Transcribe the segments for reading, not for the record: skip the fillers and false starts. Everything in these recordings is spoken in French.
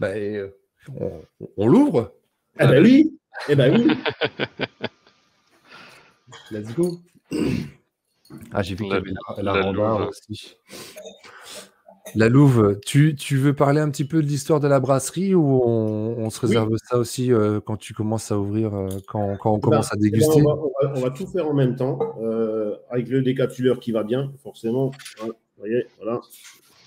Bah, on l'ouvre. Eh ben oui. Eh ben oui. Let's go. Ah, j'ai vu qu'il y avait la la Rambard louve. aussi. La Louve, tu veux parler un petit peu de l'histoire de la brasserie ou on se réserve ça aussi quand tu commences à ouvrir, quand on commence à déguster? On va tout faire en même temps, avec le décapsuleur qui va bien, forcément. Voilà, vous voyez, voilà.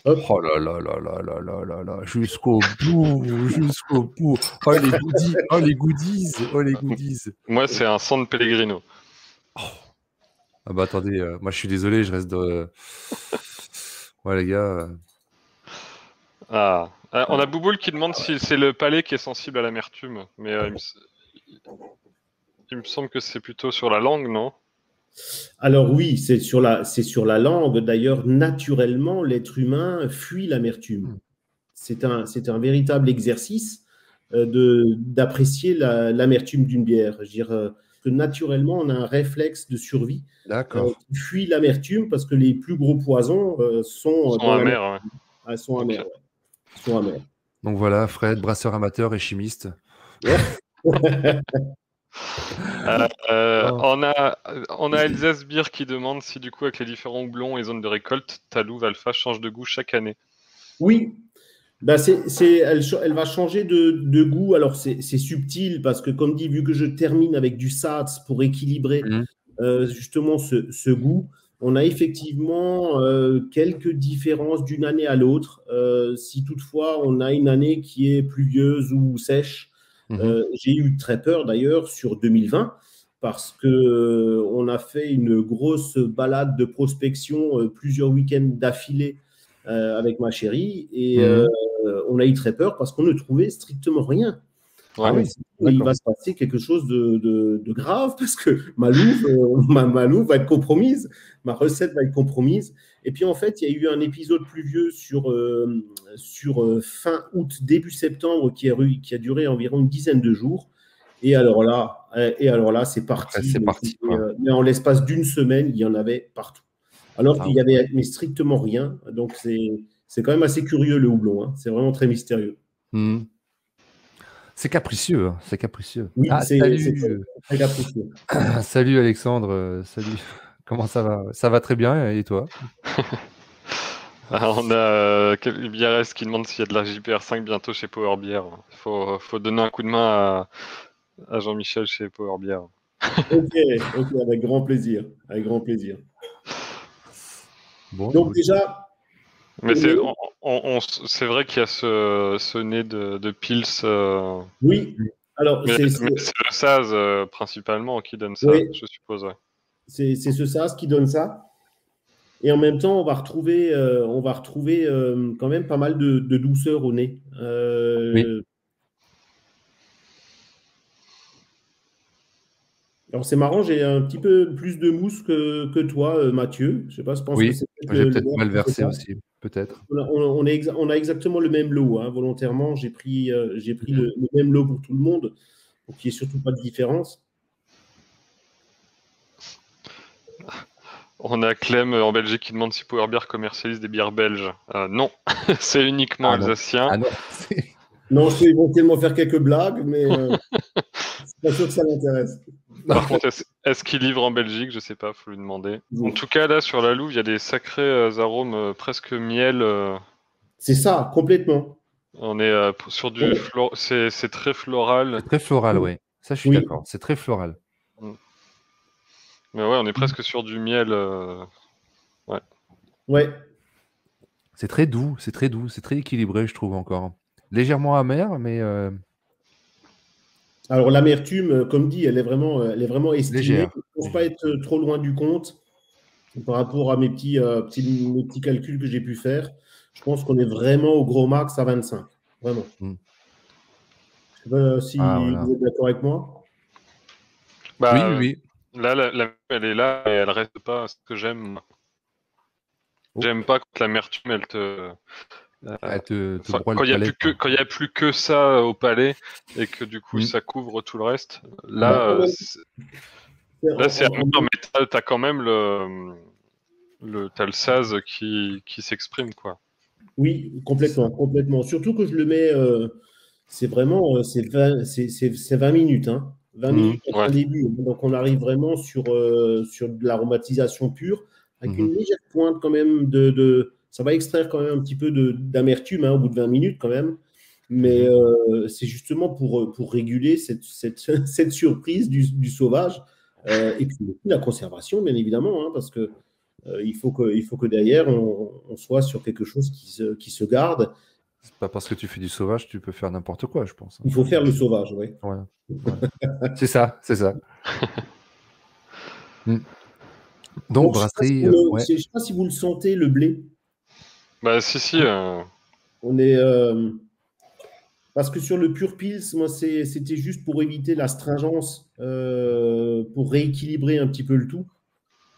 Hop. Oh là là là là là là là là, jusqu'au bout, jusqu'au bout. Oh les goodies, oh les goodies, oh les goodies. Moi, c'est un San Pellegrino. Oh. Ah bah attendez, moi je suis désolé, je reste de... Ouais les gars... Ah. On a Bouboule qui demande si c'est le palais qui est sensible à l'amertume, mais il me semble que c'est plutôt sur la langue, non? Alors oui, c'est sur la langue. D'ailleurs, naturellement, l'être humain fuit l'amertume. C'est un véritable exercice d'apprécier l'amertume d'une bière. Je veux dire que naturellement, on a un réflexe de survie qui fuit l'amertume parce que les plus gros poisons sont amers. Ouais. Sont amers. Okay. Ouais. Sont amers. Donc voilà, Fred, brasseur amateur et chimiste. On a Elsace Beer qui demande si du coup avec les différents houblons et zones de récolte, ta louve alpha change de goût chaque année. Oui, ben elle va changer de goût. Alors c'est subtil parce que comme dit, vu que je termine avec du SATS pour équilibrer justement ce goût, on a effectivement quelques différences d'une année à l'autre. Si toutefois on a une année qui est pluvieuse ou sèche, j'ai eu très peur d'ailleurs sur 2020 parce que on a fait une grosse balade de prospection plusieurs week-ends d'affilée avec ma chérie et on a eu très peur parce qu'on ne trouvait strictement rien. Ah oui, il va se passer quelque chose de grave parce que ma louve va être compromise, ma recette va être compromise. Et puis en fait, il y a eu un épisode pluvieux sur fin août, début septembre qui a duré environ une dizaine de jours. Et alors là, c'est parti. C'est parti. Mais en l'espace d'une semaine, il y en avait partout. Alors qu'il y avait strictement rien. Donc c'est quand même assez curieux le houblon. Hein. C'est vraiment très mystérieux. C'est capricieux, hein. C'est capricieux. Oui, salut. Très capricieux. Salut Alexandre, salut. Comment ça va? Ça va très bien, et toi? On a Biarès qui demande s'il y a de la JPR5 bientôt chez Power Beer. Faut donner un coup de main à Jean-Michel chez Power Beer. Ok, avec grand plaisir. Avec grand plaisir. Bon, donc déjà... Mais c'est vrai qu'il y a ce nez de Pils. Oui. Alors, c'est le SAZ principalement qui donne ça, je suppose. Ouais. C'est ce SAZ qui donne ça. Et en même temps, on va retrouver quand même pas mal de douceur au nez. Alors, c'est marrant, j'ai un petit peu plus de mousse que toi, Mathieu. Je sais pas, je pense que c'est j'ai peut-être mal versé aussi, peut-être. On a exactement le même lot. Hein. Volontairement, j'ai pris le même lot pour tout le monde, pour qu'il n'y ait surtout pas de différence. On a Clem en Belgique qui demande si Power Beer commercialise des bières belges. Non, c'est uniquement alsacien. Ah non. Non, je peux éventuellement faire quelques blagues, mais c'est pas sûr que ça l'intéresse. Par contre, est-ce qu'il livre en Belgique? Je sais pas, faut lui demander. En tout cas, là, sur la louve, il y a des sacrés arômes presque miel. C'est ça, complètement. On est sur du c'est très floral. C'est très floral, oui. Ça, je suis d'accord. C'est très floral. Mais ouais, on est presque sur du miel. Ouais. Ouais. C'est très doux, c'est très équilibré, je trouve encore. Légèrement amer, mais... Alors l'amertume, comme dit, elle est vraiment estimée. Légère. Je ne pense pas être trop loin du compte par rapport à mes petits calculs que j'ai pu faire. Je pense qu'on est vraiment au gros max à 25. Vraiment. Je ne sais pas si vous êtes d'accord avec moi. Bah, oui. Là, elle est là et elle reste pas ce que j'aime. J'aime pas quand l'amertume, elle te... quand il n'y a plus que ça au palais et que du coup ça couvre tout le reste, là c'est amer, mais t'as quand même t'as le saz qui s'exprime, quoi. Oui, complètement. Surtout que je le mets, c'est vraiment, c'est 20 minutes, hein. 20 minutes en début. Donc, on arrive vraiment sur de l'aromatisation pure, avec une légère pointe quand même ça va extraire quand même un petit peu d'amertume, hein, au bout de 20 minutes quand même. Mais c'est justement pour réguler cette surprise du sauvage. Et puis la conservation, bien évidemment, hein, parce que il faut que derrière, on soit sur quelque chose qui se garde. C'est pas parce que tu fais du sauvage, tu peux faire n'importe quoi, je pense. Il faut faire le sauvage, oui. Voilà. C'est ça. Donc, brasserie. Je ne sais pas si vous le sentez, le blé. Bah, si. On est. Parce que sur le Pure Pils, moi, c'était juste pour éviter l'astringence, pour rééquilibrer un petit peu le tout.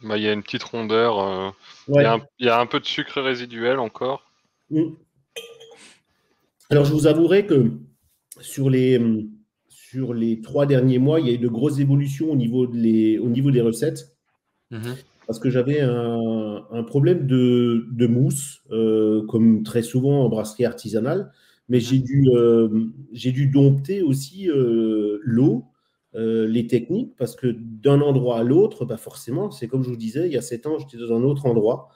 Bah, il y a une petite rondeur. Il y a un peu de sucre résiduel encore. Alors, je vous avouerai que sur les 3 derniers mois, il y a eu de grosses évolutions au niveau des recettes. Parce que j'avais un problème de mousse, comme très souvent en brasserie artisanale. Mais j'ai dû dompter aussi l'eau, les techniques, parce que d'un endroit à l'autre, bah forcément, c'est comme je vous disais, il y a 7 ans, j'étais dans un autre endroit.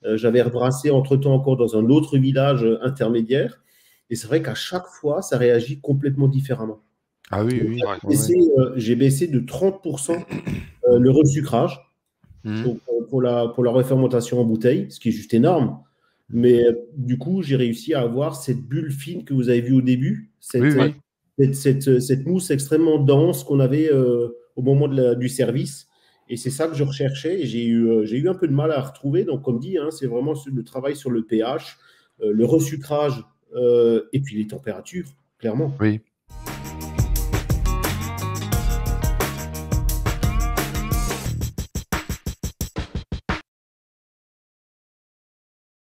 J'avais rebrassé entre-temps encore dans un autre village intermédiaire. Et c'est vrai qu'à chaque fois, ça réagit complètement différemment. Ah oui. J'ai baissé de 30% le resucrage pour la refermentation en bouteille, ce qui est juste énorme. Mais du coup, j'ai réussi à avoir cette bulle fine que vous avez vue au début, cette mousse extrêmement dense qu'on avait au moment du service. Et c'est ça que je recherchais et j'ai eu un peu de mal à retrouver. Donc, comme dit, hein, c'est vraiment le travail sur le pH, le resucrage et puis les températures, clairement. Oui.